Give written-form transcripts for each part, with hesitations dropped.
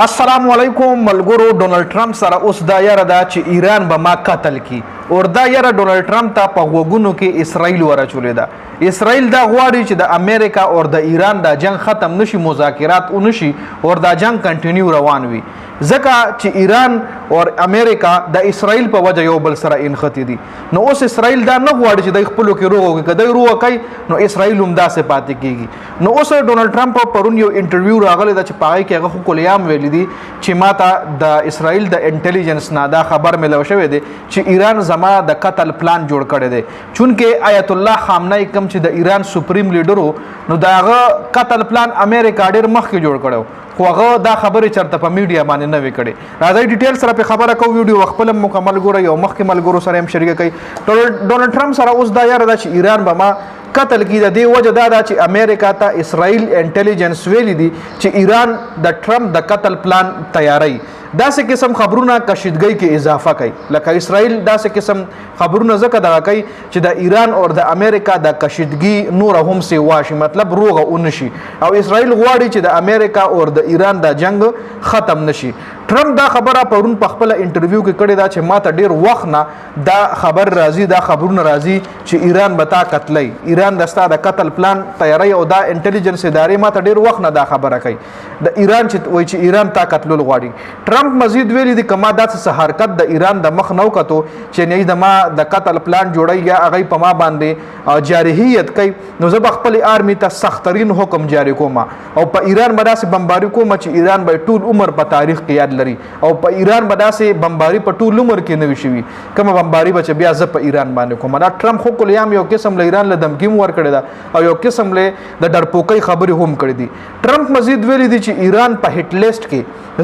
السلام علیکم ملګرو. ډونلډ ټرمپ سره اوس دا یاره ده چې ایران به ما قتل کی اور دا یاره ډونلډ ټرمپ ته په غوږونو کې اسرائیل ورچولې ده. اسرائیل دا غواړي چې د امریکا او د ایران دا جنگ ختم نشي، مذاکرات ونشي او دا جنگ کنټینیو روان وي، ځکه چې ایران او امریکا د اسرائیل په وجه یو بل سره انختی دي. نو اوس اسرائیل دا نه غواړي چې د خپلو کې روغ وکړي، که دی روغ کوي نو اسرائیل هم داسې پاتې کېږي. نو اوس ډونلډ ټرمپ پرون یو انټرویو راغلی ده چې په هغې کې هغه خو کلیام ویلي دي چې ما ته د اسرائیل د انټیلیجنس نه دا خبر ملو شوی دی چې ایران زما د قتل پلان جوړ کړی دی، چونکې آیت الله خامنه‌ای کوم چې د ایران سپریم لیډر و نو د هغه قتل پلان امریکا ډېر مخکې جوړ کړی، خو هغه دا خبرې چېرته په میډیا باندې نه وې کړې. راځئ ډیټیل سره پرې خبره کوو، ویډیو خپل مکمل ګورئ او مخکې ملګرو سره هم شریکه کوي. ډونلډ ټرمپ سره اوس دا یاره ده چې ایران به ما قتل کی. د دې وجه دا ده چې امریکا ته اسرائیل انټیلیجنس ویلی دي چې ایران د ټرمپ د قتل پلان تیاری. داسې قسم خبرونه کشیدګۍ کې اضافه کوي، لکه اسرائیل داسې قسم خبرونه ځکه دغه کوي چې د ایران او د امریکا د کشیدګي نور هم سیوا شي، مطلب روغه ونشي، او اسرائیل غواړي چې د امریکا او د ایران د جنگ ختم نشي. ټرمپ دا خبره پرون په خپل انټرویو کې کړې ده چې ما ته ډېر وخت نه دا خبر راځي، دا خبرونه راځي چې ایران به تا قتلی، ایران د ستا د قتل پلان تیاری، او دا انټیلیجنس ادارې ما ته ډېر وخت نه دا خبره کوي د ایران چې وایي چې ایران تا قتلول غواړي. ټرمپ مزید ویلي دي که ما داسې حرکت د ایران د مخ نه وکتو چې نه د ما د قتل پلان جوړی یا هغوی په ما باندې جارحیت کوي، نو زه به خپل آرمي ته سختترین حکم جاری کوم او په ایران به داسې بمباري کوم چې ایران به ټول عمر په تاریخ کې یاد لري، او په ایران به داسې بمباري په ټول عمر کې نه وي شوي کومه بمباري به چې بیا زه په ایران باندې کوم. دا ټرمپ خو کلیام یو قسم له ایران له دمکي هم ورکړې ده او یو قسم له د ډرپوکۍ خبرې هم کړې دي. ټرمپ مزید ویلي دي چې ایران په هټ لیسټ کې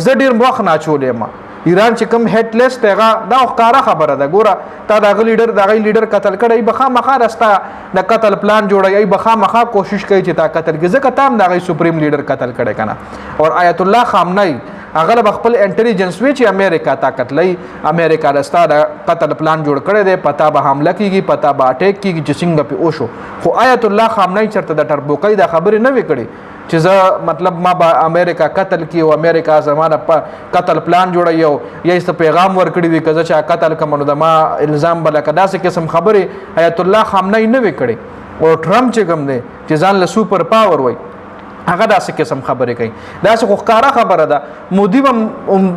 زه ډېر وخت نه اچولی یم. ایران چې کوم هټ لیسټ هغه دا ښکاره خبره ده، ګوره تا د هغه لیډر قتل کړی، به خامخا رستا د قتل پلان جوړوي، به خامخا کوشش کوي چې تا قتل کړي، ځکه تا هم د هغې سپریم لیډر قتل کړی که نه. او آیت الله خامنه‌ای هغه به خپل انټیلیجنس وی چې امریکا تا قتلی، امریکا رستا د قتل پلان جوړ کړی دی، پتا به حمله کیږي، پتا به اټیک کیږي چې څنګه پې وشو. خو آیت الله خامنه‌ای چېرته د ټربوکۍ دا خبرې نه وې کړې چې زه مطلب ما به امریکا قتل کی او امریکا زما د قتل پلان جوړوي او یا یې پیغام ورکړی وي که زه چا قتل کړم نو د ما الزام به لکه داسې قسم خبرې آیت الله خامنه‌ای نه وې کړې. او ټرمپ چې کوم دی چې ځان له سوپر پاور وایي هغه داسې قسم خبرې کوي، داسې خو ښکاره خبره ده.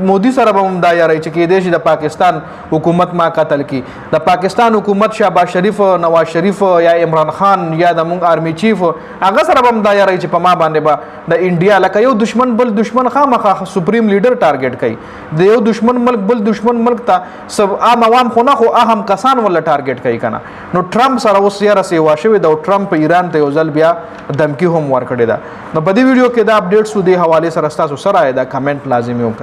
مودي سره به هم دا یاری چې کېدای شي د پاکستان حکومت ما قتل کی، د پاکستان حکومت شهباز شریف، نواز شریف یا عمران خان یا د مونږ آرمی چیف هغه سره به هم دا یاری چې په ما باندې به د انډیا لکه یو دشمن بل دشمن خامخا سپریم لیډر ټارګټ کوي، د یو دشمن ملک بل دشمن ملک ته سب عام عوام خو نه خو اهم کسان ولا ټارګټ کوي که نه. نو ټرمپ سره اوس یاره سیوا شوې ده او ټرمپ ایران ته یو ځل بیا دمکي هم ورکړې ده. نو په دې ویډیو کې دا اپډیټس د حوالې سره ستاسو سره دا کمنټ لازمي وکړئ.